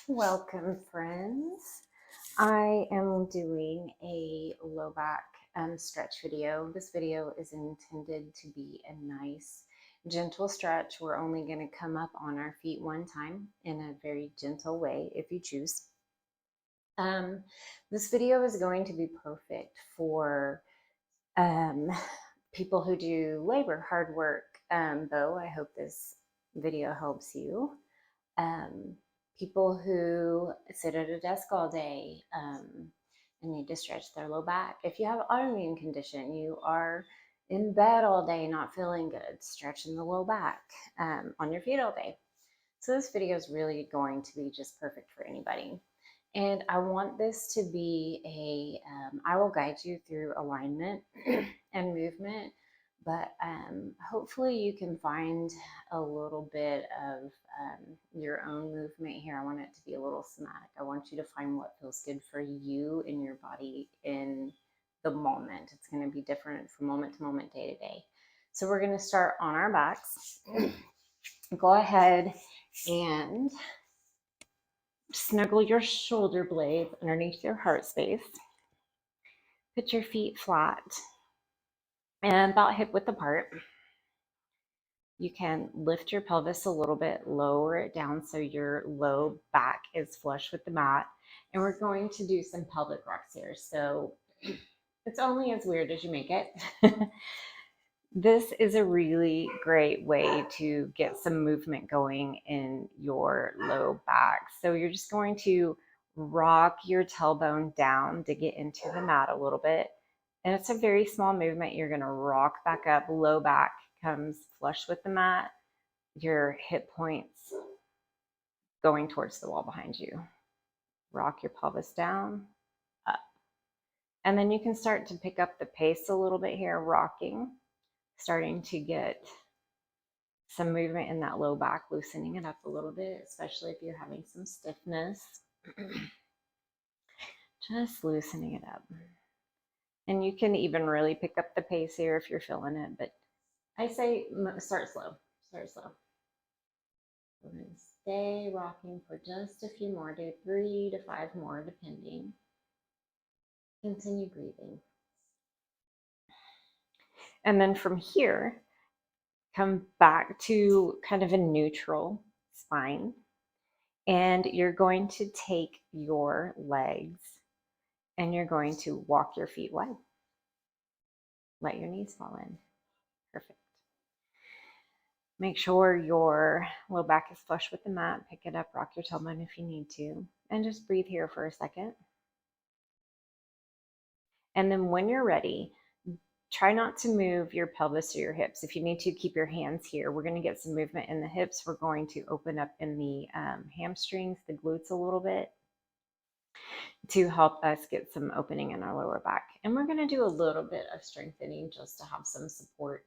Welcome, friends. I am doing a low back stretch video. This video is intended to be a nice, gentle stretch. We're only going to come up on our feet one time in a very gentle way if you choose. This video is going to be perfect for people who do labor, hard work. Though I hope this video helps you. People who sit at a desk all day and need to stretch their low back. If you have an autoimmune condition, you are in bed all day not feeling good, stretching the low back on your feet all day. So this video is really going to be just perfect for anybody. And I want this to be I will guide you through alignment and movement, but hopefully you can find a little bit of your own movement here. I want it to be a little somatic. I want you to find what feels good for you in your body in the moment. It's going to be different from moment to moment, day to day. So we're going to start on our backs. Go ahead and snuggle your shoulder blades underneath your heart space. Put your feet flat and about hip width apart. You can lift your pelvis a little bit, lower it down so your low back is flush with the mat. And we're going to do some pelvic rocks here. So it's only as weird as you make it. This is a really great way to get some movement going in your low back. So you're just going to rock your tailbone down to get into the mat a little bit. And it's a very small movement. You're going to rock back up. Low back comes flush with the mat. Your hip points going towards the wall behind you. Rock your pelvis down, up. And then you can start to pick up the pace a little bit here, rocking. Starting to get some movement in that low back, loosening it up a little bit, especially if you're having some stiffness. Just loosening it up. And you can even really pick up the pace here if you're feeling it, but I say start slow, start slow. We're going to stay rocking for just a few more, do 3 to 5 more depending. Continue breathing. And then from here, come back to kind of a neutral spine. And you're going to take your legs and you're going to walk your feet wide. Let your knees fall in. Perfect. Make sure your low back is flush with the mat. Pick it up, rock your tailbone if you need to. And just breathe here for a second. And then when you're ready, try not to move your pelvis or your hips. If you need to, keep your hands here. We're going to get some movement in the hips. We're going to open up in the hamstrings, the glutes a little bit to help us get some opening in our lower back. And we're going to do a little bit of strengthening just to have some support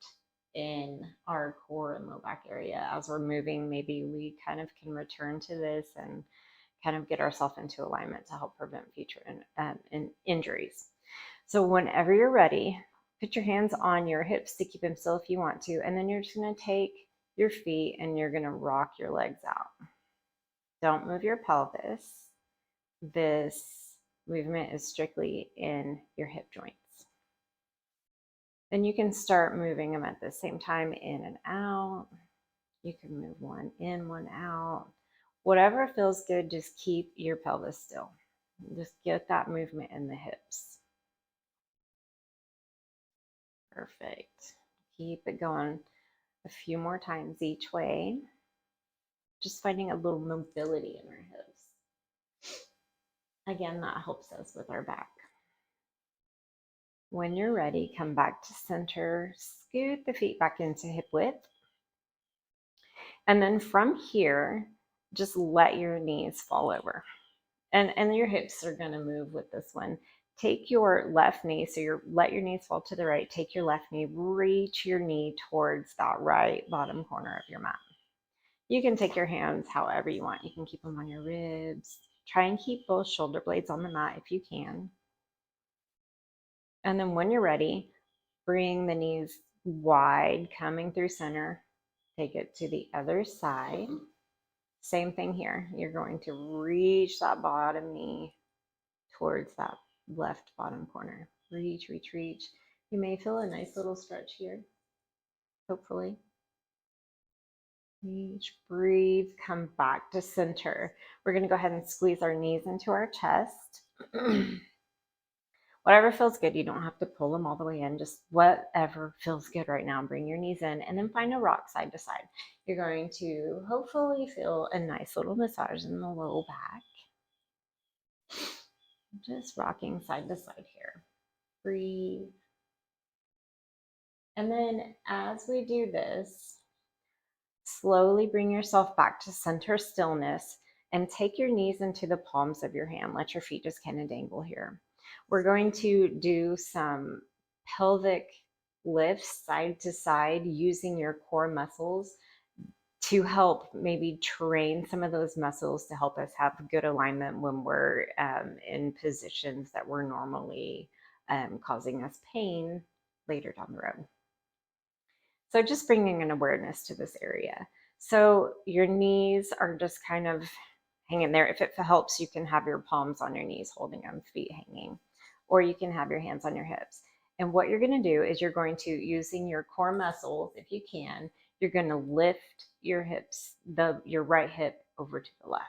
in our core and low back area. As we're moving, maybe we kind of can return to this and kind of get ourselves into alignment to help prevent future injuries. So whenever you're ready, put your hands on your hips to keep them still if you want to, and then you're just going to take your feet and you're going to rock your legs out. Don't move your pelvis. This movement is strictly in your hip joints. Then you can start moving them at the same time, in and out. You can move one in, one out. Whatever feels good, just keep your pelvis still. Just get that movement in the hips. Perfect. Keep it going a few more times each way. Just finding a little mobility in our hips. Again, that helps us with our back. When you're ready, come back to center, scoot the feet back into hip width. And then from here, just let your knees fall over. And your hips are going to move with this one. Take your left knee, so let your knees fall to the right. Take your left knee, reach your knee towards that right bottom corner of your mat. You can take your hands however you want. You can keep them on your ribs. Try and keep both shoulder blades on the mat if you can. And then when you're ready, bring the knees wide, coming through center. Take it to the other side. Same thing here. You're going to reach that bottom knee towards that left bottom corner. Reach, reach, reach. You may feel a nice little stretch here, hopefully. Reach, breathe, come back to center. We're going to go ahead and squeeze our knees into our chest. Whatever feels good. You don't have to pull them all the way in. Just whatever feels good right now. Bring your knees in and then find a rock side to side. You're going to hopefully feel a nice little massage in the low back. Just rocking side to side here. Breathe. And then as we do this, slowly bring yourself back to center stillness and take your knees into the palms of your hand. Let your feet just kind of dangle here. We're going to do some pelvic lifts side to side using your core muscles to help maybe train some of those muscles to help us have good alignment when we're in positions that were normally causing us pain later down the road. So just bringing an awareness to this area. So your knees are just kind of hanging there. If it helps, you can have your palms on your knees holding them, feet hanging, or you can have your hands on your hips. And what you're going to do is you're going to, using your core muscles, if you can, you're going to lift your hips, your right hip over to the left.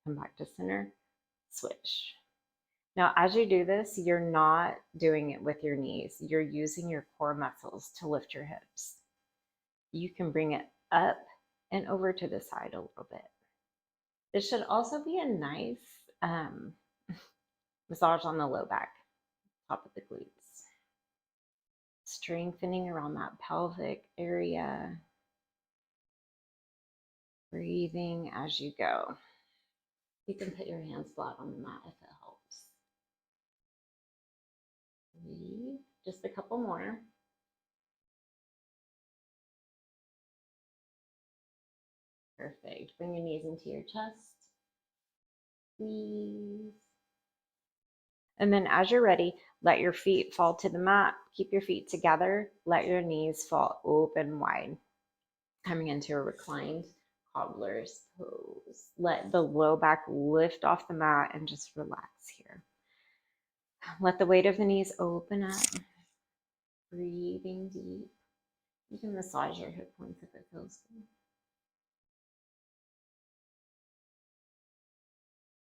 Come back to center, switch. Now, as you do this, you're not doing it with your knees. You're using your core muscles to lift your hips. You can bring it up and over to the side a little bit. This should also be a nice massage on the low back, top of the glutes. Strengthening around that pelvic area. Breathing as you go. You can put your hands flat on the mat if it helps. Breathe. Just a couple more. Perfect. Bring your knees into your chest. Squeeze. And then as you're ready, let your feet fall to the mat. Keep your feet together. Let your knees fall open wide. Coming into a reclined cobbler's pose. Let the low back lift off the mat and just relax here. Let the weight of the knees open up. Breathing deep. You can massage your hip points if it feels good.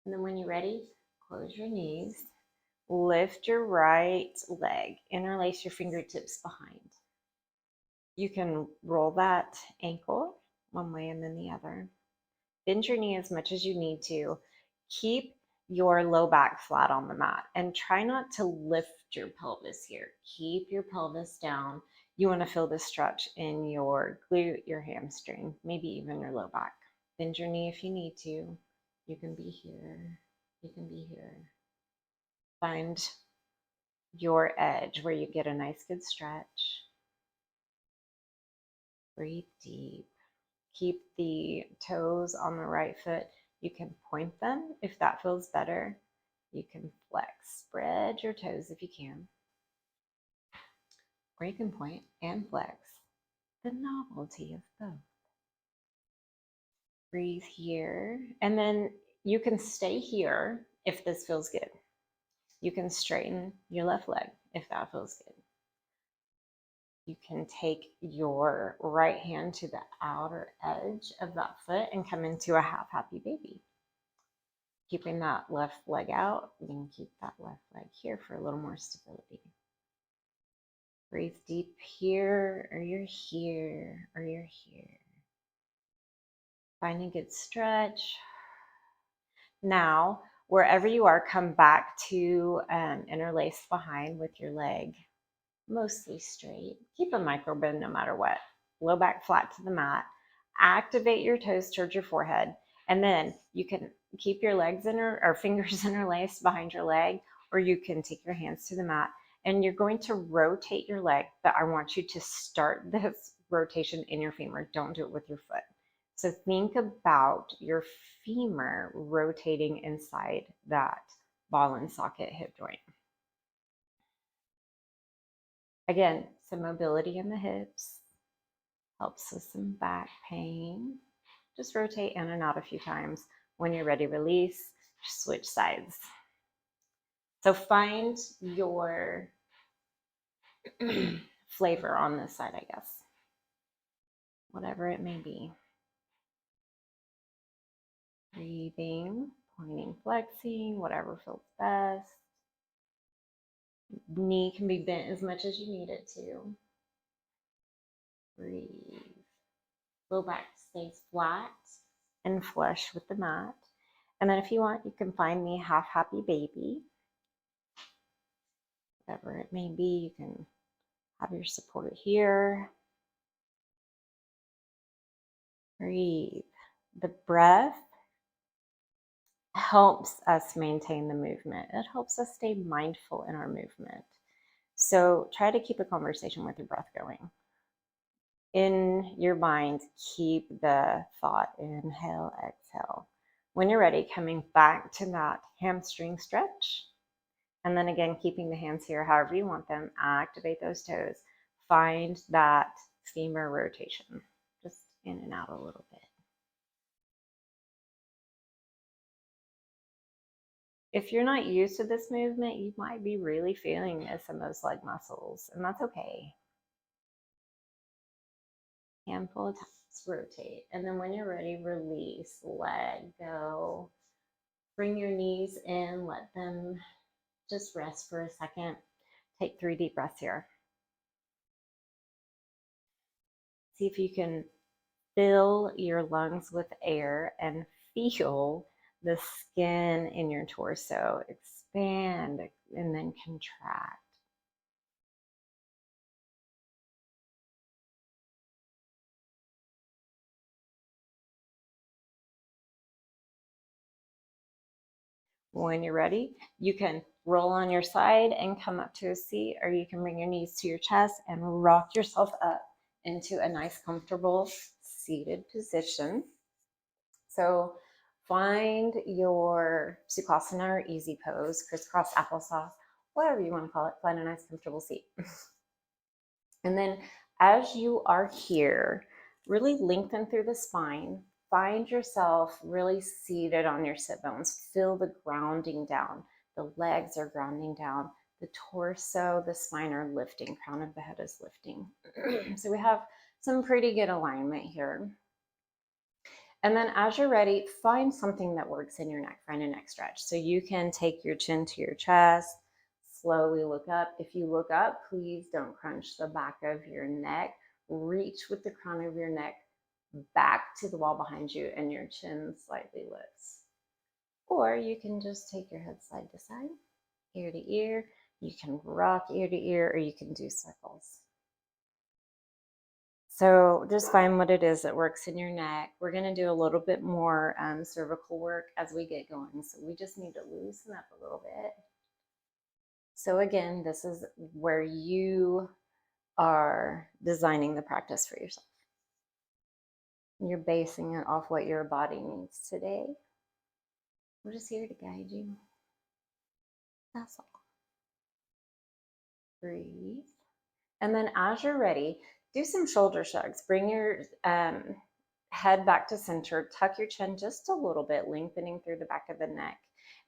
And then when you're ready, close your knees. Lift your right leg. Interlace your fingertips behind. You can roll that ankle one way and then the other. Bend your knee as much as you need to. Keep your low back flat on the mat and try not to lift your pelvis here. Keep your pelvis down. You want to feel the stretch in your glute, your hamstring, maybe even your low back. Bend your knee if you need to. You can be here. You can be here. Find your edge where you get a nice good stretch. Breathe deep. Keep the toes on the right foot. You can point them if that feels better. You can flex. Spread your toes if you can. Or you can point and flex. The novelty of both. Breathe here. And then you can stay here if this feels good. You can straighten your left leg if that feels good. You can take your right hand to the outer edge of that foot and come into a half happy baby. Keeping that left leg out, you can keep that left leg here for a little more stability. Breathe deep here, or you're here, or you're here. Find a good stretch. Now, wherever you are, come back to interlace behind with your leg mostly straight. Keep a micro bend no matter what. Low back flat to the mat. Activate your toes towards your forehead. And then you can keep your legs or fingers interlaced behind your leg, or you can take your hands to the mat. And you're going to rotate your leg, but I want you to start this rotation in your femur. Don't do it with your foot. So think about your femur rotating inside that ball and socket hip joint. Again, some mobility in the hips helps with some back pain. Just rotate in and out a few times. When you're ready, release, switch sides. So find your flavor on this side, I guess. Whatever it may be. Breathing, pointing, flexing, whatever feels best. Knee can be bent as much as you need it to. Breathe. Low back stays flat and flush with the mat. And then if you want, you can find the half happy baby. Whatever it may be, you can have your support here. Breathe. The breath helps us maintain the movement. It helps us stay mindful in our movement. So try to keep a conversation with your breath going. In your mind, keep the thought, inhale, exhale. When you're ready, coming back to that hamstring stretch. And then again, keeping the hands here however you want them, activate those toes. Find that femur rotation, just in and out a little bit. If you're not used to this movement, you might be really feeling this in those leg muscles, and that's okay. Handful of times, rotate. And then when you're ready, release, let go. Bring your knees in, let them just rest for a second. Take 3 deep breaths here. See if you can fill your lungs with air and feel the skin in your torso expand and then contract. When you're ready, you can roll on your side and come up to a seat, or you can bring your knees to your chest and rock yourself up into a nice, comfortable seated position. So find your Sukhasana or easy pose, crisscross applesauce, whatever you want to call it. Find a nice, comfortable seat. And then as you are here, really lengthen through the spine. Find yourself really seated on your sit bones. Feel the grounding down. The legs are grounding down. The torso, the spine are lifting. Crown of the head is lifting. So we have some pretty good alignment here. And then as you're ready, find something that works in your neck. Find a neck stretch. So you can take your chin to your chest, slowly look up. If you look up, please don't crunch the back of your neck. Reach with the crown of your neck back to the wall behind you and your chin slightly lifts. Or you can just take your head side to side, ear to ear. You can rock ear to ear, or you can do circles. So just find what it is that works in your neck. We're going to do a little bit more cervical work as we get going. So we just need to loosen up a little bit. So again, this is where you are designing the practice for yourself. You're basing it off what your body needs today. We're just here to guide you. That's all. Breathe. And then as you're ready, do some shoulder shrugs. Bring your head back to center. Tuck your chin just a little bit, lengthening through the back of the neck.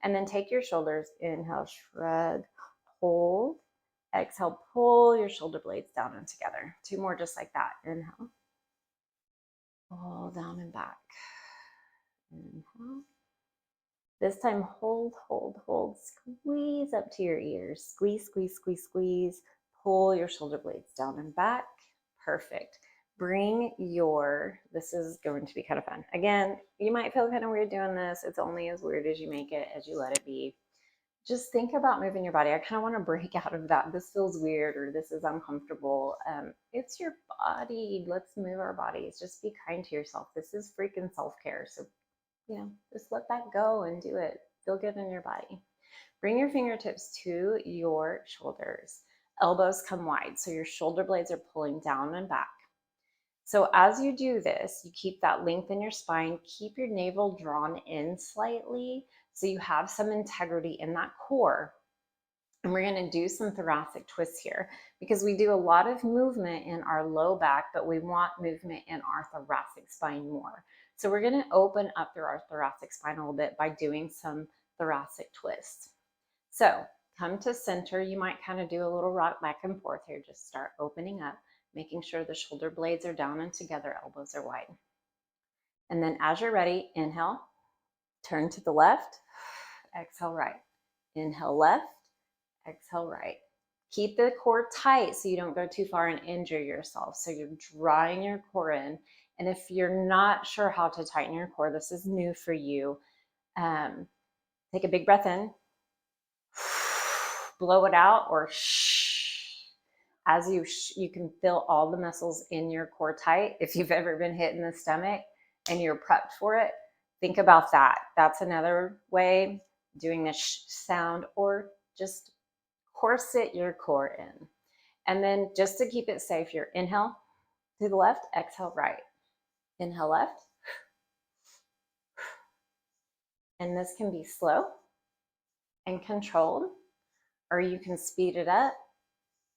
And then take your shoulders. Inhale, shrug, hold. Exhale, pull your shoulder blades down and together. 2 more just like that. Inhale. Pull down and back. Inhale. This time, hold, hold, hold. Squeeze up to your ears. Squeeze, squeeze, squeeze, squeeze. Pull your shoulder blades down and back. Perfect. Bring your, this is going to be kind of fun. Again, you might feel kind of weird doing this. It's only as weird as you make it, as you let it be. Just think about moving your body. I kind of want to break out of that. This feels weird or this is uncomfortable. It's your body. Let's move our bodies. Just be kind to yourself. This is freaking self-care. So, just let that go and do it. Feel good in your body. Bring your fingertips to your shoulders. Elbows come wide. So your shoulder blades are pulling down and back. So as you do this, you keep that length in your spine. Keep your navel drawn in slightly so you have some integrity in that core. And we're going to do some thoracic twists here because we do a lot of movement in our low back, but we want movement in our thoracic spine more. So we're going to open up through our thoracic spine a little bit by doing some thoracic twists. So come to center. You might kind of do a little rock back and forth here. Just start opening up, making sure the shoulder blades are down and together, elbows are wide. And then as you're ready, inhale, turn to the left, exhale right. Inhale left, exhale right. Keep the core tight so you don't go too far and injure yourself. So you're drawing your core in. And if you're not sure how to tighten your core, this is new for you. Take a big breath in, blow it out, or shh. As you can feel all the muscles in your core tight. If you've ever been hit in the stomach and you're prepped for it, think about that. That's another way, doing the sh sound, or just corset your core in. And then just to keep it safe, your inhale to the left, exhale right. Inhale left. And this can be slow and controlled, or you can speed it up,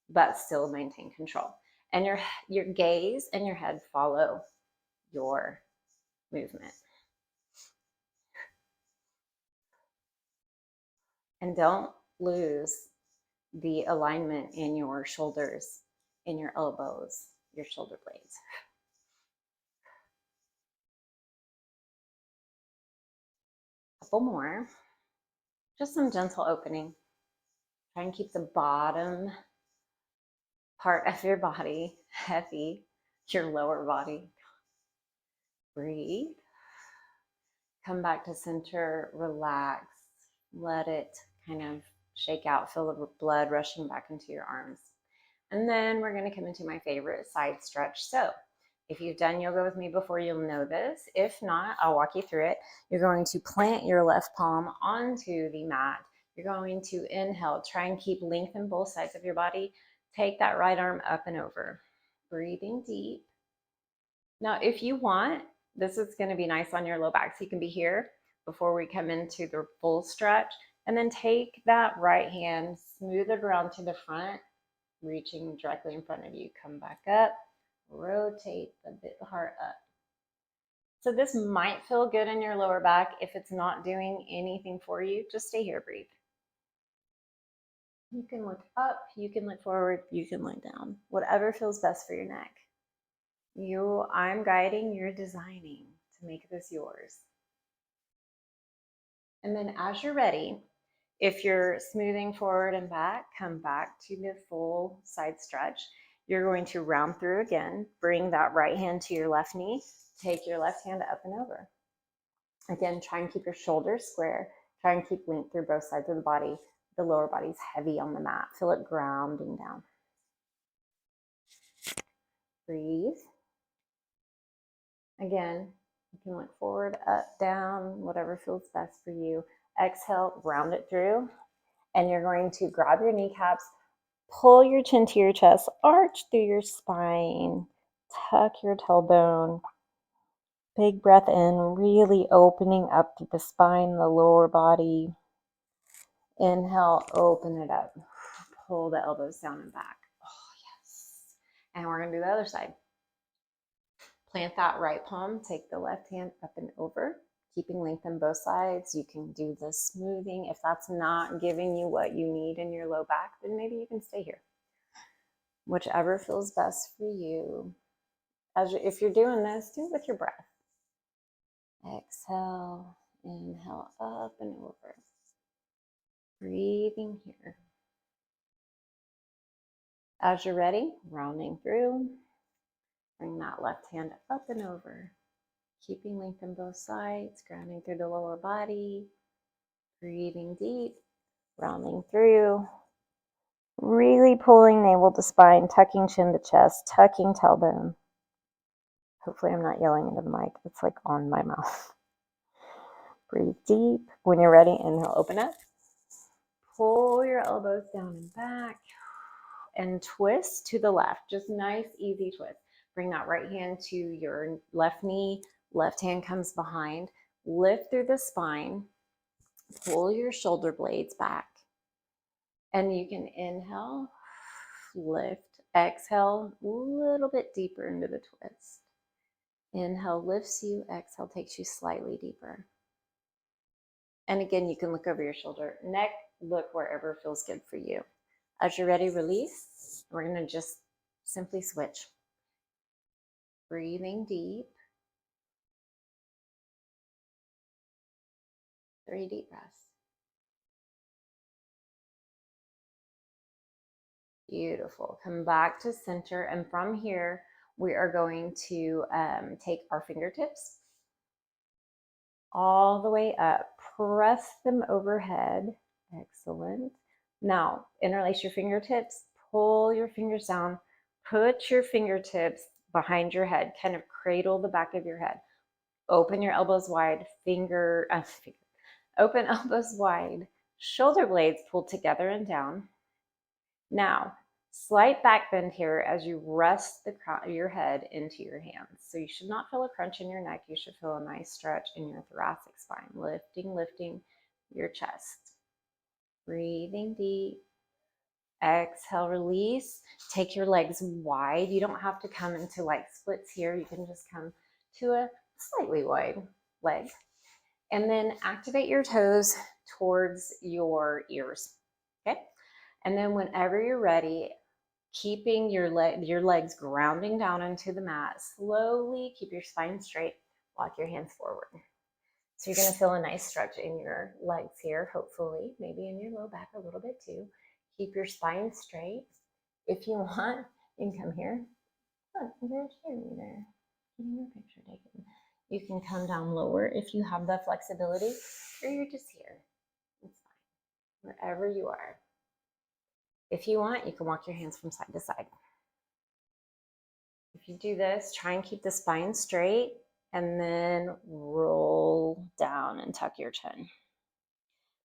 but still maintain control. And your gaze and your head follow your movement. And don't lose the alignment in your shoulders, in your elbows, your shoulder blades. Couple more. Just some gentle opening. Try and keep the bottom part of your body heavy, your lower body. Breathe. Come back to center, relax. Let it kind of shake out, feel the blood rushing back into your arms. And then we're going to come into my favorite side stretch. So if you've done yoga with me before, you'll know this. If not, I'll walk you through it. You're going to plant your left palm onto the mat. You're going to inhale, try and keep length in both sides of your body. Take that right arm up and over. Breathing deep. Now, if you want, this is going to be nice on your low back. So you can be here before we come into the full stretch. And then take that right hand, smooth it around to the front, reaching directly in front of you. Come back up, rotate the heart up. So this might feel good in your lower back. If it's not doing anything for you, just stay here, breathe. You can look up, you can look forward, you can look down. Whatever feels best for your neck. I'm guiding, you're designing to make this yours. And then as you're ready, if you're smoothing forward and back, come back to the full side stretch. You're going to round through again, bring that right hand to your left knee, take your left hand up and over. Again, try and keep your shoulders square, try and keep length through both sides of the body. The lower body's heavy on the mat, feel it grounding down. Breathe. Again, you can look forward, up, down, whatever feels best for you. Exhale, round it through, and you're going to grab your kneecaps, pull your chin to your chest, arch through your spine, tuck your tailbone. Big breath in, really opening up through the spine, the lower body. Inhale, open it up. Pull the elbows down and back. Oh, yes. And we're going to do the other side. Plant that right palm, take the left hand up and over, keeping length in both sides. You can do the smoothing. If that's not giving you what you need in your low back, then maybe you can stay here. Whichever feels best for you. If you're doing this, do it with your breath. Exhale, inhale up and over. Breathing here. As you're ready, rounding through. Bring that left hand up and over. Keeping length in both sides, grounding through the lower body. Breathing deep, rounding through. Really pulling navel to spine, tucking chin to chest, tucking tailbone. Hopefully I'm not yelling into the mic. It's like on my mouth. Breathe deep. When you're ready, inhale, open up. Pull your elbows down and back. And twist to the left. Just nice, easy twist. Bring that right hand to your left knee. Left hand comes behind. Lift through the spine. Pull your shoulder blades back. And you can inhale, lift, exhale, a little bit deeper into the twist. Inhale lifts you, exhale takes you slightly deeper. And again, you can look over your shoulder, neck, look wherever feels good for you. As you're ready, release. We're going to just simply switch. Breathing deep. 3 deep breaths. Beautiful. Come back to center. And from here, we are going to take our fingertips all the way up. Press them overhead. Excellent. Now, interlace your fingertips. Pull your fingers down. Put your fingertips behind your head. Kind of cradle the back of your head. Open your elbows wide. Open elbows wide. Shoulder blades pulled together and down. Now, slight back bend here as you rest the crown of your head into your hands. So you should not feel a crunch in your neck. You should feel a nice stretch in your thoracic spine. Lifting your chest. Breathing deep. Exhale, release. Take your legs wide. You don't have to come into like splits here. You can just come to a slightly wide leg. And then activate your toes towards your ears. Okay? And then whenever you're ready, keeping your legs grounding down into the mat, slowly keep your spine straight, walk your hands forward. So you're going to feel a nice stretch in your legs here, hopefully, maybe in your low back a little bit too. Keep your spine straight. If you want, you can come here. Look, you're a cheerleader. Getting your picture taken. You can come down lower if you have the flexibility, or you're just here. It's fine, wherever you are. If you want, you can walk your hands from side to side. If you do this, try and keep the spine straight and then roll down and tuck your chin.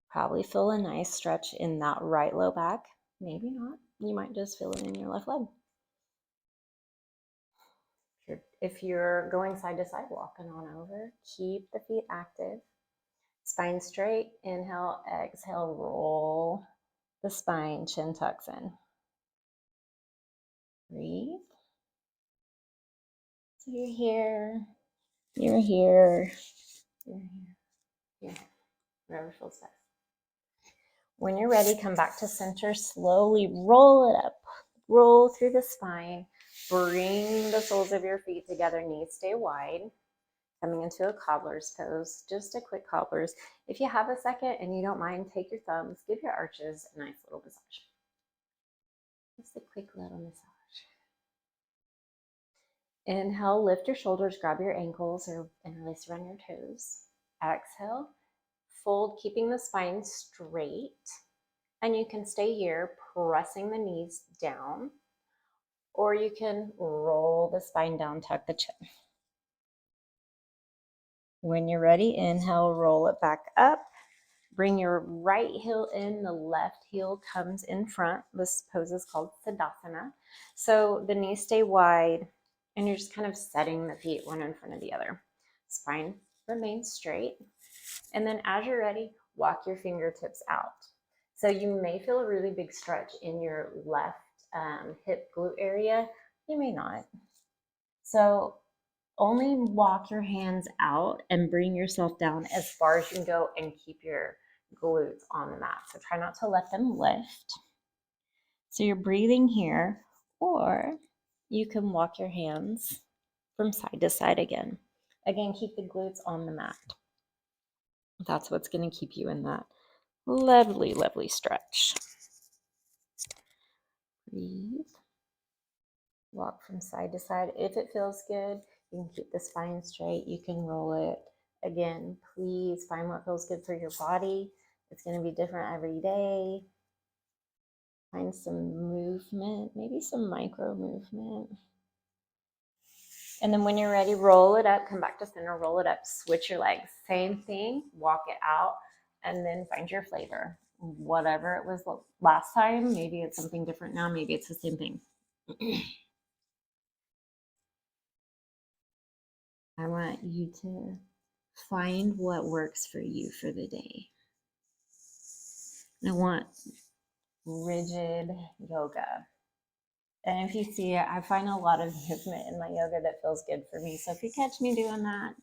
Probably feel a nice stretch in that right low back. Maybe not. You might just feel it in your left leg. If you're going side to side, walking on over, keep the feet active. Spine straight. Inhale, exhale, roll the spine, chin tucks in. Breathe. So you're here, you're here, you're here, you're here, wherever feels best. When you're ready, come back to center, slowly roll it up, roll through the spine, bring the soles of your feet together, knees stay wide, coming into a cobbler's pose, just a quick cobbler's. If you have a second and you don't mind, take your thumbs, give your arches a nice little massage. Just a quick little massage. Inhale, lift your shoulders, grab your ankles or interlace around your toes. Exhale, fold, keeping the spine straight. And you can stay here, pressing the knees down, or you can roll the spine down, tuck the chin. When you're ready, inhale, roll it back up. Bring your right heel in, the left heel comes in front. This pose is called Daphana. So the knees stay wide, and you're just kind of setting the feet one in front of the other. Spine remains straight. And then as you're ready, walk your fingertips out. So you may feel a really big stretch in your left hip glute area. You may not. So only walk your hands out and bring yourself down as far as you can go and keep your glutes on the mat. So try not to let them lift. So you're breathing here, or you can walk your hands from side to side again. Again, keep the glutes on the mat. That's what's going to keep you in that lovely, lovely stretch. Breathe. Walk from side to side. If it feels good, you can keep the spine straight. You can roll it. Again, please find what feels good for your body. It's going to be different every day. Find some movement, maybe some micro movement. And then when you're ready, roll it up, come back to center, roll it up, switch your legs. Same thing, walk it out, and then find your flavor. Whatever it was last time, maybe it's something different now, maybe it's the same thing. I want you to find what works for you for the day. I want rigid yoga. And if you see it, I find a lot of movement in my yoga that feels good for me. So if you catch me doing that,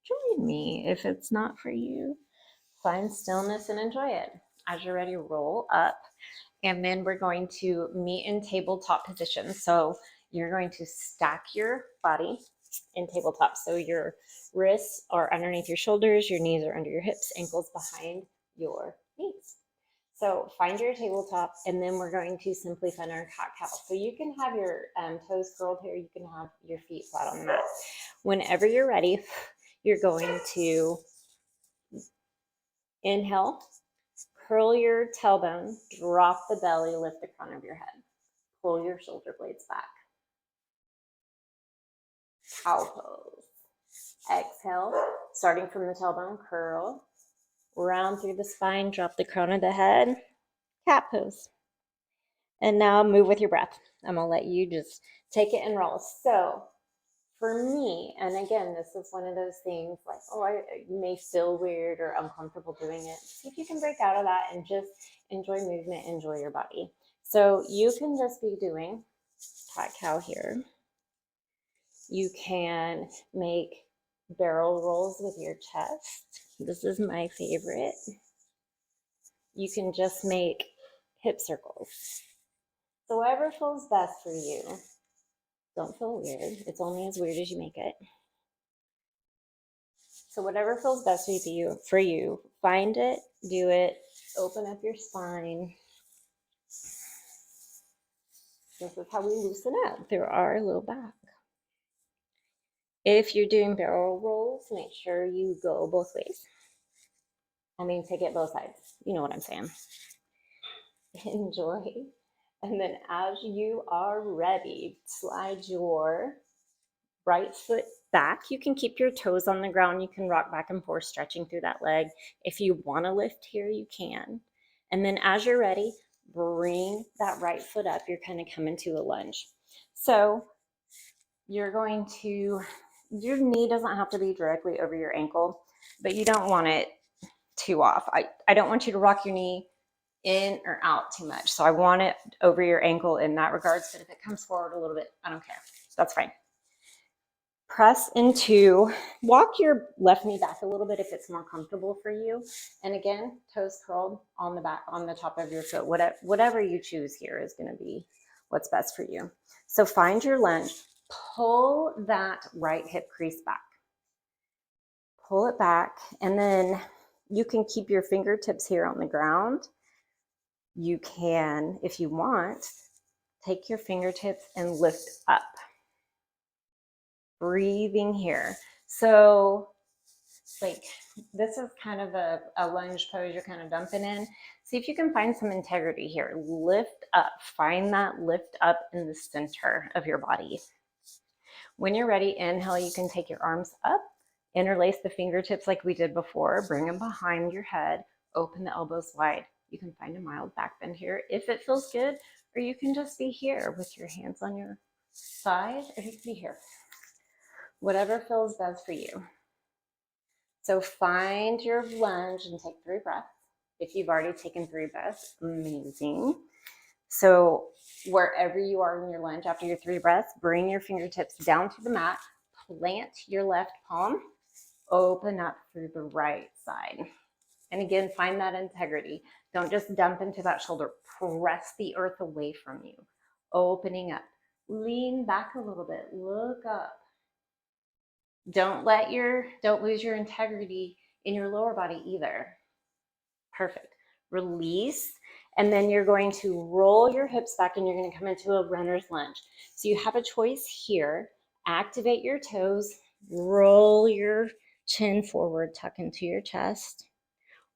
join me. If it's not for you, find stillness and enjoy it. As you're ready, roll up. And then we're going to meet in tabletop position. So you're going to stack your body in tabletop. So your wrists are underneath your shoulders, your knees are under your hips, ankles behind your knees. So find your tabletop, and then we're going to simply find our cat-cow. So you can have your toes curled here. You can have your feet flat on the mat. Whenever you're ready, you're going to inhale, curl your tailbone, drop the belly, lift the crown of your head. Pull your shoulder blades back. Cow pose. Exhale, starting from the tailbone, curl, round through the spine, drop the crown of the head. Cat pose. And now move with your breath. I'm going to let you just take it and roll. So for me, and again, this is one of those things like, oh, you may feel weird or uncomfortable doing it. See if you can break out of that and just enjoy movement, enjoy your body. So you can just be doing cat-cow here. You can make barrel rolls with your chest. This is my favorite. You can just make hip circles. So whatever feels best for you. Don't feel weird. It's only as weird as you make it. So whatever feels best for you, find it, do it, open up your spine. This is how we loosen up through our low back. If you're doing barrel rolls, make sure you go both ways. I mean, take it both sides. You know what I'm saying. Enjoy. And then as you are ready, slide your right foot back. You can keep your toes on the ground. You can rock back and forth, stretching through that leg. If you want to lift here, you can. And then as you're ready, bring that right foot up. You're kind of coming to a lunge. So you're going to, your knee doesn't have to be directly over your ankle, but you don't want it too off. I don't want you to rock your knee in or out too much. So I want it over your ankle in that regards, but if it comes forward a little bit, I don't care. That's fine. Press into, walk your left knee back a little bit if it's more comfortable for you. And again, toes curled on the back, on the top of your foot. Whatever you choose here is going to be what's best for you. So find your lunge, pull that right hip crease back. Pull it back, and then you can keep your fingertips here on the ground. You can, if you want, take your fingertips and lift up. Breathing here. So like this is kind of a lunge pose you're kind of dumping in. See if you can find some integrity here. Lift up. Find that lift up in the center of your body. When you're ready, inhale, you can take your arms up, interlace the fingertips like we did before, bring them behind your head, open the elbows wide. You can find a mild back bend here if it feels good, or you can just be here with your hands on your side, or you can be here. Whatever feels best for you. So find your lunge and take 3 breaths. If you've already taken 3 breaths, amazing. So wherever you are in your lunge, after your 3 breaths, bring your fingertips down to the mat, plant your left palm, open up through the right side. And again, find that integrity. Don't just dump into that shoulder. Press the earth away from you. Opening up. Lean back a little bit. Look up. Don't lose your integrity in your lower body either. Perfect. Release. And then you're going to roll your hips back and you're going to come into a runner's lunge. So you have a choice here. Activate your toes, roll your chin forward, tuck into your chest,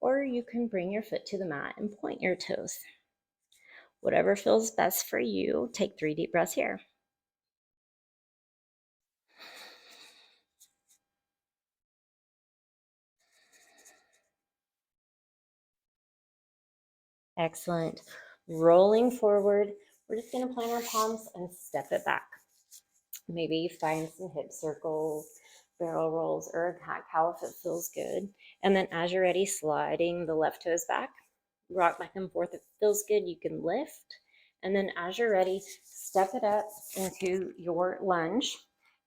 or you can bring your foot to the mat and point your toes. Whatever feels best for you. Take 3 deep breaths here. Excellent. Rolling forward, we're just going to plant our palms and step it back. Maybe find some hip circles, barrel rolls, or a cat-cow if it feels good. And then as you're ready, sliding the left toes back, rock back and forth. If it feels good, you can lift. And then as you're ready, step it up into your lunge.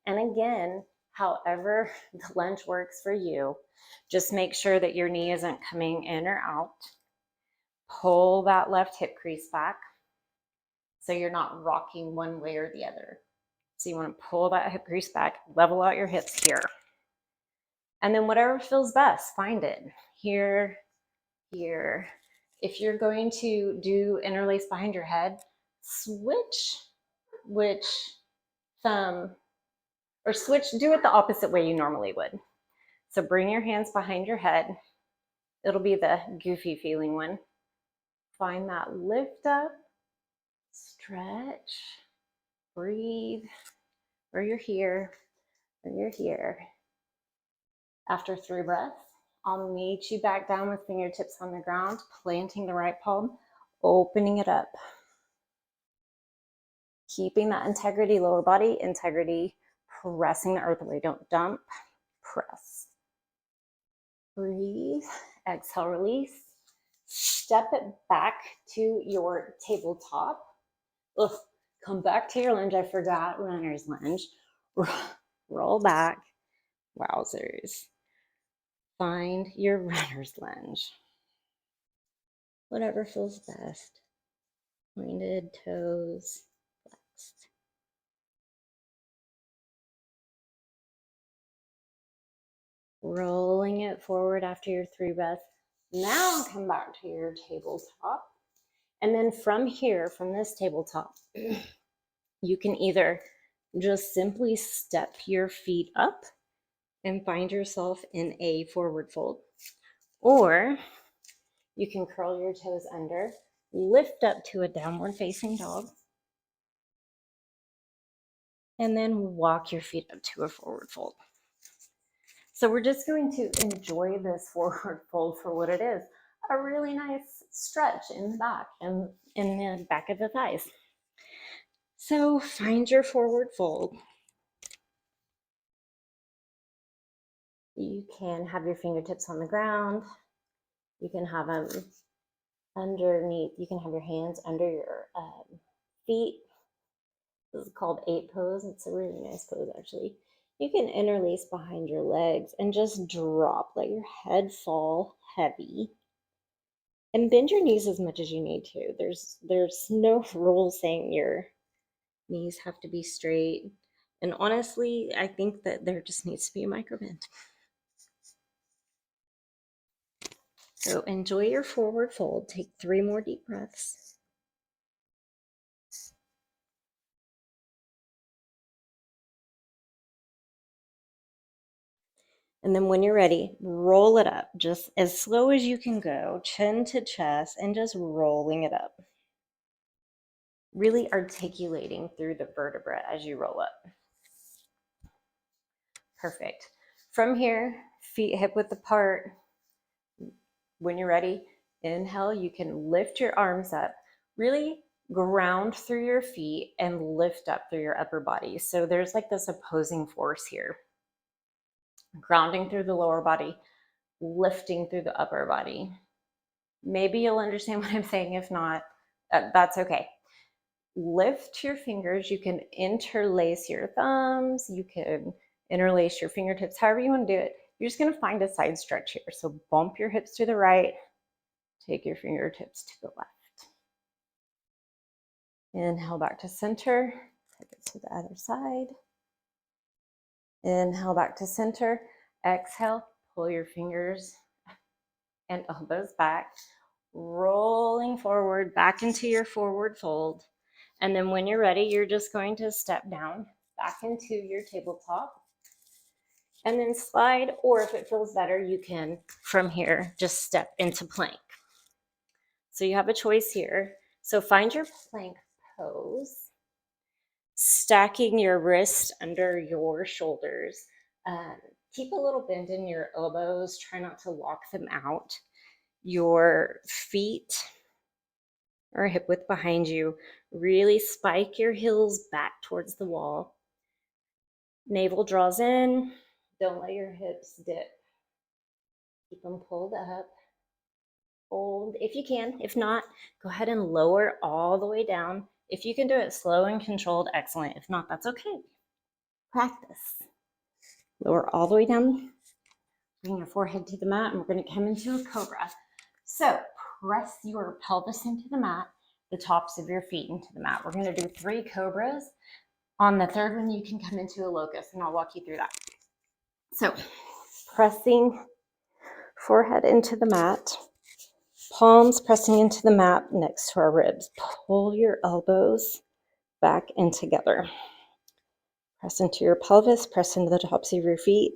And again, however the lunge works for you, just make sure that your knee isn't coming in or out. Pull that left hip crease back so you're not rocking one way or the other. So you want to pull that hip crease back, level out your hips here. And then whatever feels best, find it. Here, here. If you're going to do interlace behind your head, switch which thumb, or switch, do it the opposite way you normally would. So bring your hands behind your head. It'll be the goofy feeling one. Find that lift up, stretch, breathe, or you're here, or you're here. After 3 breaths, I'll meet you back down with fingertips on the ground, planting the right palm, opening it up. Keeping that integrity, lower body integrity, pressing the earth away. Don't dump, press. Breathe, exhale, release. Step it back to your tabletop. Ugh, come back to your lunge. I forgot runner's lunge. Roll back. Wowzers. Find your runner's lunge. Whatever feels best. Pointed toes flexed. Rolling it forward after your 3 breaths. Now come back to your tabletop. And then from here, from this tabletop, you can either just simply step your feet up and find yourself in a forward fold, or you can curl your toes under, lift up to a downward facing dog, and then walk your feet up to a forward fold. So we're just going to enjoy this forward fold for what it is, a really nice stretch in the back and in the back of the thighs. So find your forward fold. You can have your fingertips on the ground. You can have them underneath. You can have your hands under your feet. This is called 8 pose. It's a really nice pose, actually. You can interlace behind your legs and just drop. Let your head fall heavy. And bend your knees as much as you need to. There's no rule saying your knees have to be straight. And honestly, I think that there just needs to be a micro bend. So enjoy your forward fold. Take 3 more deep breaths. And then when you're ready, roll it up just as slow as you can go, chin to chest, and just rolling it up. Really articulating through the vertebra as you roll up. Perfect. From here, feet hip width apart. When you're ready, inhale, you can lift your arms up. Really ground through your feet and lift up through your upper body. So there's like this opposing force here. Grounding through the lower body, lifting through the upper body. Maybe you'll understand what I'm saying. If not, that's okay. Lift your fingers. You can interlace your thumbs. You can interlace your fingertips, however you want to do it. You're just going to find a side stretch here. So bump your hips to the right. Take your fingertips to the left. Inhale back to center. Take it to the other side. Inhale back to center. Exhale, pull your fingers and elbows back. Rolling forward, back into your forward fold. And then when you're ready, you're just going to step down, back into your tabletop. And then slide, or if it feels better, you can, from here, just step into plank. So you have a choice here. So find your plank pose, stacking your wrist under your shoulders. Keep a little bend in your elbows. Try not to lock them out. Your feet or hip width behind you. Really spike your heels back towards the wall. Navel draws in. Don't let your hips dip. Keep them pulled up. Hold if you can. If not, go ahead and lower all the way down. If you can do it slow and controlled, excellent. If not, that's okay. Practice. Lower all the way down. Bring your forehead to the mat, and we're going to come into a cobra. So press your pelvis into the mat, the tops of your feet into the mat. We're going to do 3 cobras. On the third one, you can come into a locust, and I'll walk you through that. So pressing forehead into the mat, palms pressing into the mat next to our ribs. Pull your elbows back in together. Press into your pelvis, press into the tops of your feet.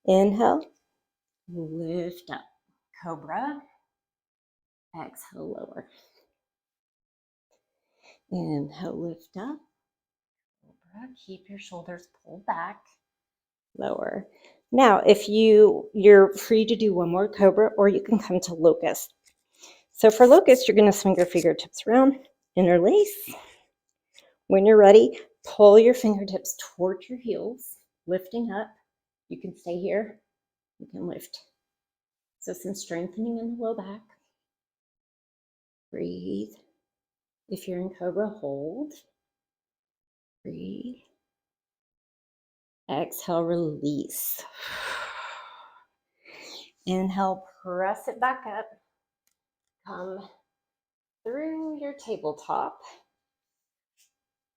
Inhale, lift up, cobra. Exhale, lower. Inhale, lift up, cobra. Keep your shoulders pulled back, lower. Now, if you're free to do one more cobra, or you can come to locust. So for locust, you're going to swing your fingertips around, interlace. When you're ready, pull your fingertips towards your heels, lifting up. You can stay here. You can lift. So some strengthening in the low back. Breathe. If you're in cobra, hold. Breathe. Exhale, release. Inhale, press it back up. Come through your tabletop.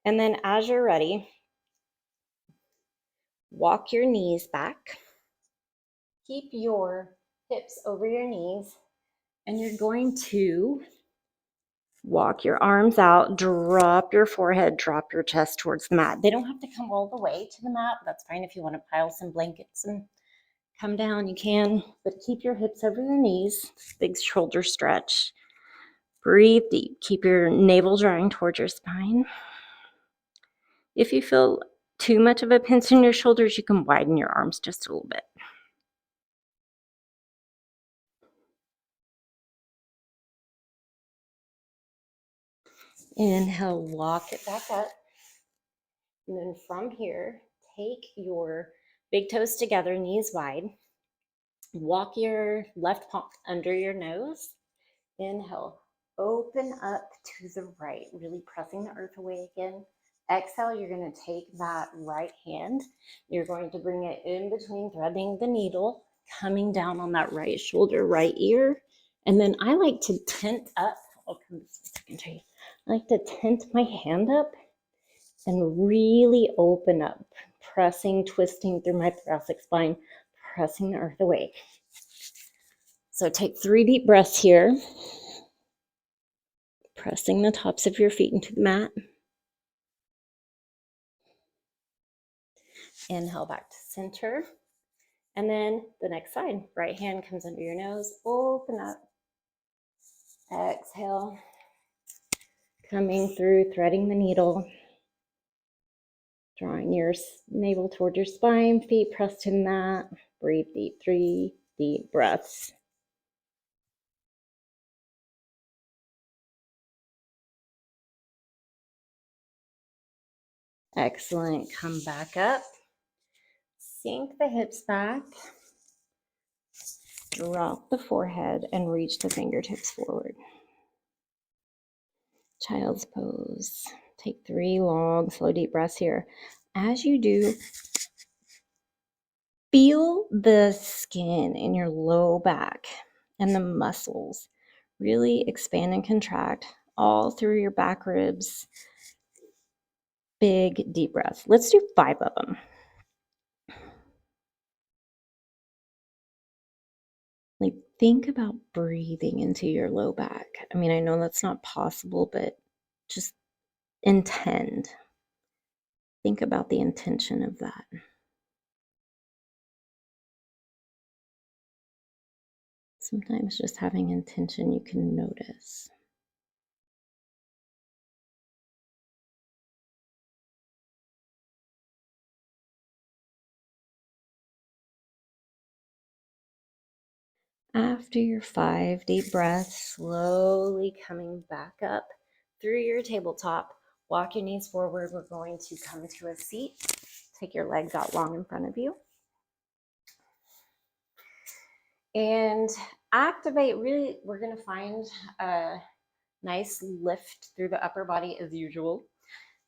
And then as you're ready, walk your knees back. Keep your hips over your knees. And you're going to walk your arms out, drop your forehead, drop your chest towards the mat. They don't have to come all the way to the mat. That's fine if you want to pile some blankets and come down, you can. But keep your hips over your knees. Big shoulder stretch. Breathe deep. Keep your navel drawing towards your spine. If you feel too much of a pinch in your shoulders, you can widen your arms just a little bit. Inhale, walk it back up. And then from here, take your big toes together, knees wide. Walk your left palm under your nose. Inhale, open up to the right, really pressing the earth away again. Exhale, you're going to take that right hand. You're going to bring it in between, threading the needle, coming down on that right shoulder, right ear. And then I like to tent up. I'll come this a second to you. I like to tent my hand up and really open up, pressing, twisting through my thoracic spine, pressing the earth away. So take 3 deep breaths here, pressing the tops of your feet into the mat. Inhale back to center. And then the next side, right hand comes under your nose, open up. Exhale, coming through, threading the needle, drawing your navel toward your spine, feet pressed to the mat. Breathe deep, 3 deep breaths. Excellent. Come back up. Sink the hips back. Drop the forehead and reach the fingertips forward. Child's pose. Take 3 long, slow, deep breaths here. As you do, feel the skin in your low back and the muscles really expand and contract all through your back ribs. Big, deep breaths. Let's do 5 of them. Like, think about breathing into your low back. I mean, I know that's not possible, but just intend. Think about the intention of that. Sometimes just having intention you can notice. After your 5 deep breaths, slowly coming back up through your tabletop, walk your knees forward. We're going to come to a seat. Take your legs out long in front of you. And activate, really, we're going to find a nice lift through the upper body as usual.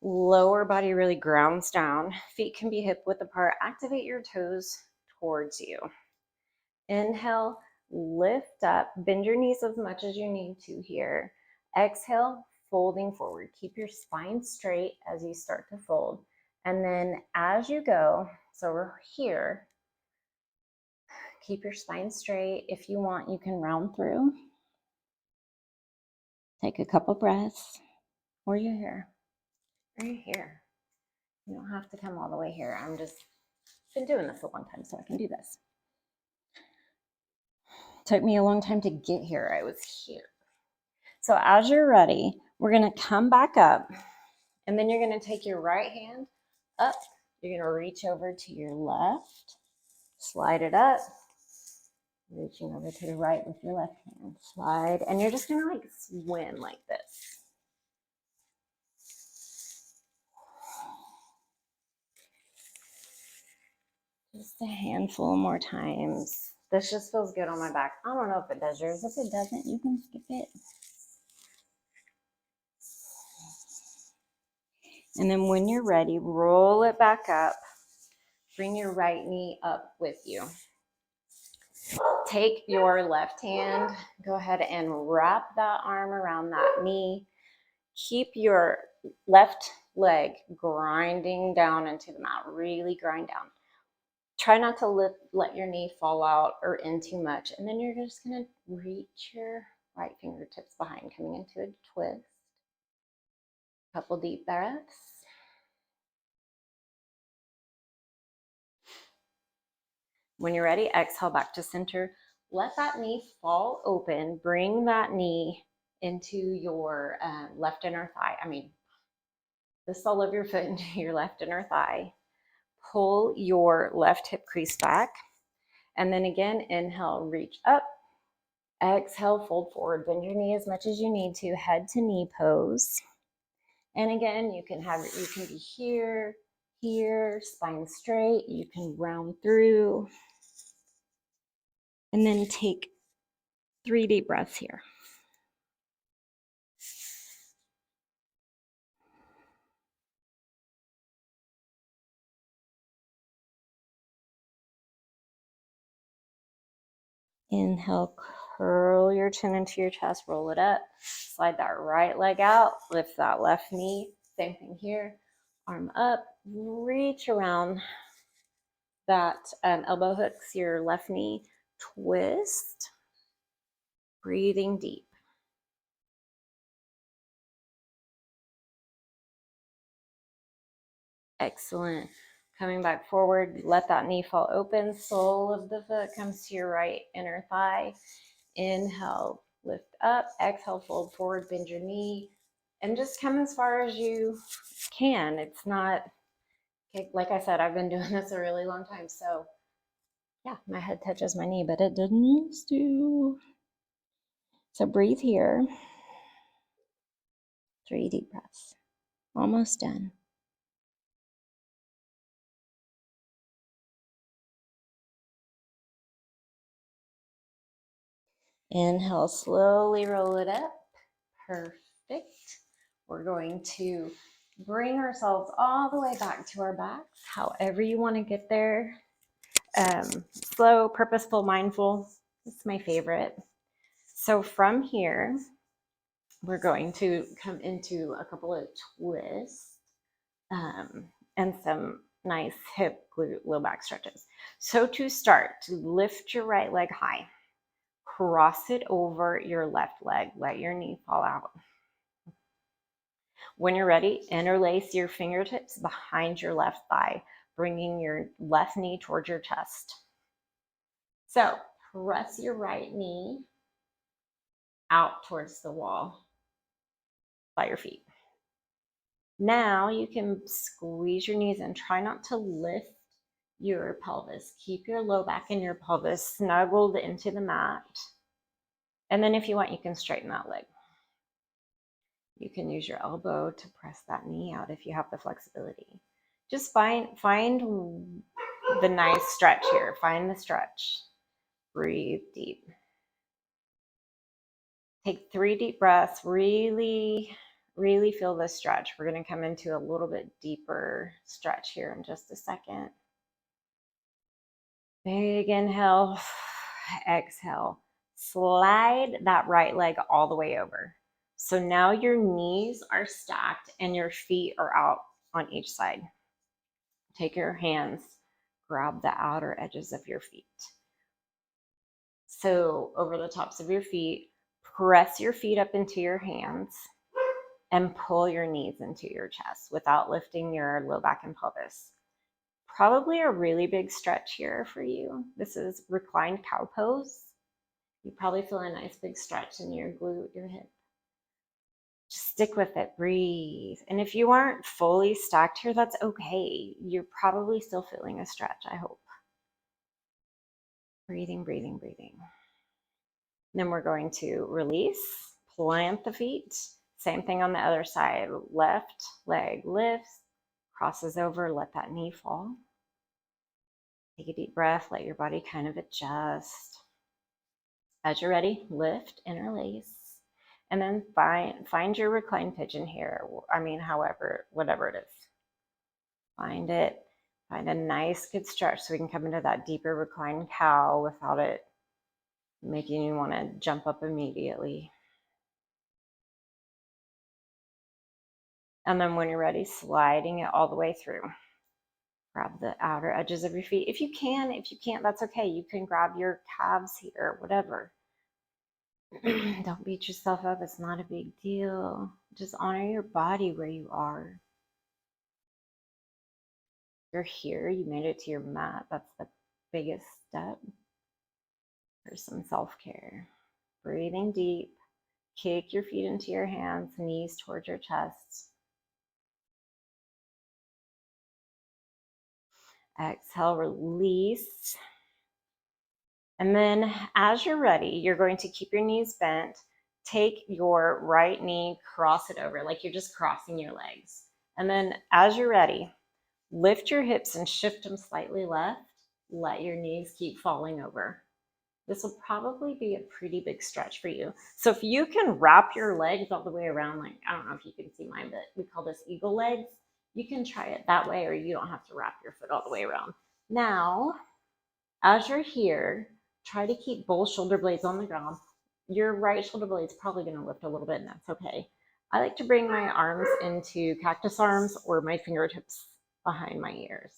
Lower body really grounds down. Feet can be hip width apart. Activate your toes towards you. Inhale, lift up, bend your knees as much as you need to here. Exhale, folding forward. Keep your spine straight as you start to fold. And then as you go, so we're here, keep your spine straight. If you want, you can round through. Take a couple breaths, or you're here. Or you're here. You don't have to come all the way here. I'm just been doing this a long time, so I can do this. Took me a long time to get here. I was here. So as you're ready, we're going to come back up, and then you're going to take your right hand up. You're going to reach over to your left, slide it up, reaching over to the right with your left hand, slide, and you're just going to like swim like this. Just a handful more times. This just feels good on my back. I don't know if it does yours. If it doesn't, you can skip it. And then when you're ready, roll it back up. Bring your right knee up with you. Take your left hand, go ahead and wrap that arm around that knee. Keep your left leg grinding down into the mat, really grind down. Try not to let your knee fall out or in too much. And then you're just gonna reach your right fingertips behind, coming into a twist. Couple deep breaths. When you're ready, exhale back to center. Let that knee fall open. Bring that knee into your left inner thigh. The sole of your foot into your left inner thigh. Pull your left hip crease back. And then again, inhale, reach up. Exhale, fold forward. Bend your knee as much as you need to. Head to knee pose. And again, you can be here, here, spine straight. You can round through. And then take 3 deep breaths here. Inhale, curl your chin into your chest, roll it up, slide that right leg out, lift that left knee, same thing here, arm up, reach around that elbow hooks, your left knee, twist, breathing deep. Excellent. Coming back forward, let that knee fall open, sole of the foot comes to your right inner thigh. Inhale, lift up, exhale, fold forward, bend your knee, and just come as far as you can. It's not, like I said, I've been doing this a really long time, so yeah, my head touches my knee, but it didn't used to. So breathe here. 3 deep breaths. Almost done. Inhale, slowly roll it up. Perfect. We're going to bring ourselves all the way back to our backs, however you want to get there. Slow, purposeful, mindful. It's my favorite. So from here, we're going to come into a couple of twists and some nice hip, glute, low back stretches. So to start, lift your right leg high. Cross it over your left leg. Let your knee fall out. When you're ready, interlace your fingertips behind your left thigh, bringing your left knee towards your chest. So press your right knee out towards the wall by your feet. Now you can squeeze your knees and try not to lift your pelvis. Keep your low back and your pelvis snuggled into the mat. And then if you want, you can straighten that leg. You can use your elbow to press that knee out if you have the flexibility. Just find the nice stretch here. Find the stretch. Breathe deep. Take 3 deep breaths. Really, really feel the stretch. We're going to come into a little bit deeper stretch here in just a second. Big inhale, exhale. Slide that right leg all the way over. So now your knees are stacked and your feet are out on each side. Take your hands, grab the outer edges of your feet. So over the tops of your feet, press your feet up into your hands and pull your knees into your chest without lifting your low back and pelvis. Probably a really big stretch here for you. This is reclined cow pose. You probably feel a nice big stretch in your glute, your hip. Just stick with it, breathe. And if you aren't fully stacked here, that's okay. You're probably still feeling a stretch, I hope. Breathing, breathing, breathing. Then we're going to release, plant the feet. Same thing on the other side. Left leg lifts, crosses over, let that knee fall. Take a deep breath, let your body kind of adjust. As you're ready, lift, interlace, and then find your reclined pigeon here. I mean, however, whatever it is. Find it. Find a nice, good stretch so we can come into that deeper reclined cow without it making you want to jump up immediately. And then when you're ready, sliding it all the way through. Grab the outer edges of your feet. If you can, if you can't, that's okay. You can grab your calves here, whatever. Don't beat yourself up. It's not a big deal. Just honor your body where you are. You're here. You made it to your mat. That's the biggest step for some self-care. Breathing deep. Kick your feet into your hands, knees towards your chest. Exhale, release. And then as you're ready, you're going to keep your knees bent. Take your right knee, cross it over like you're just crossing your legs. And then as you're ready, lift your hips and shift them slightly left. Let your knees keep falling over. This will probably be a pretty big stretch for you. So if you can wrap your legs all the way around, like, I don't know if you can see mine, but we call this eagle legs. You can try it that way, or you don't have to wrap your foot all the way around. Now, as you're here, try to keep both shoulder blades on the ground. Your right shoulder blade's probably going to lift a little bit, and that's okay. I like to bring my arms into cactus arms or my fingertips behind my ears,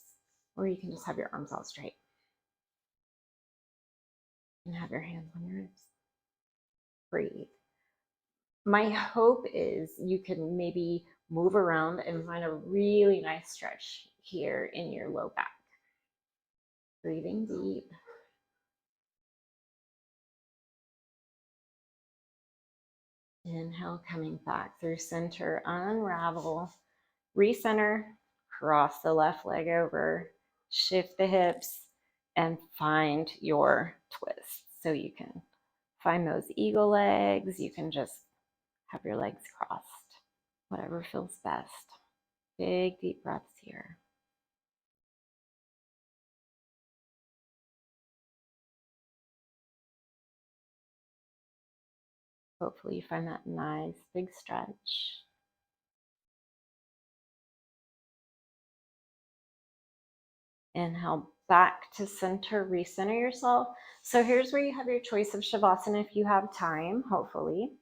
or you can just have your arms out straight and have your hands on your hips. Breathe. My hope is you can maybe move around and find a really nice stretch here in your low back. Breathing deep. Inhale, coming back through center, unravel, recenter, cross the left leg over, shift the hips, and find your twist. So you can find those eagle legs. You can just have your legs crossed, whatever feels best. Big, deep breaths here. Hopefully you find that nice big stretch. Inhale back to center, recenter yourself. So here's where you have your choice of Shavasana if you have time, hopefully.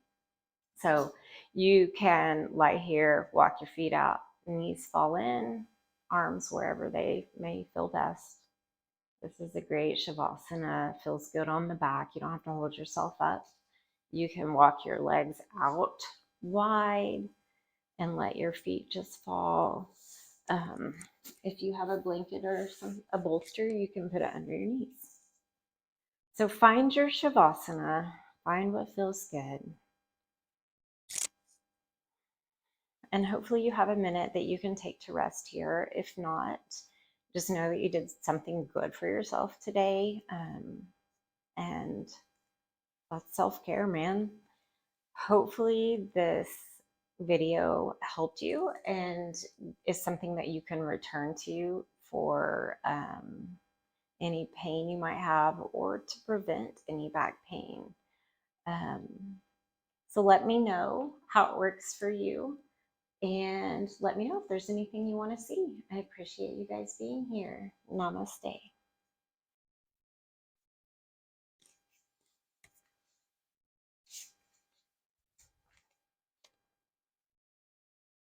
So you can lie here, walk your feet out, knees fall in, arms wherever they may feel best. This is a great Shavasana. Feels good on the back. You don't have to hold yourself up. You can walk your legs out wide and let your feet just fall. If you have a blanket or a bolster, you can put it under your knees. So find your Shavasana. Find what feels good. And hopefully you have a minute that you can take to rest here. If not, just know that you did something good for yourself today. And that's self-care, man. Hopefully this video helped you and is something that you can return to for any pain you might have or to prevent any back pain. So let me know how it works for you, and let me know if there's anything you want to see. I appreciate you guys being here. Namaste.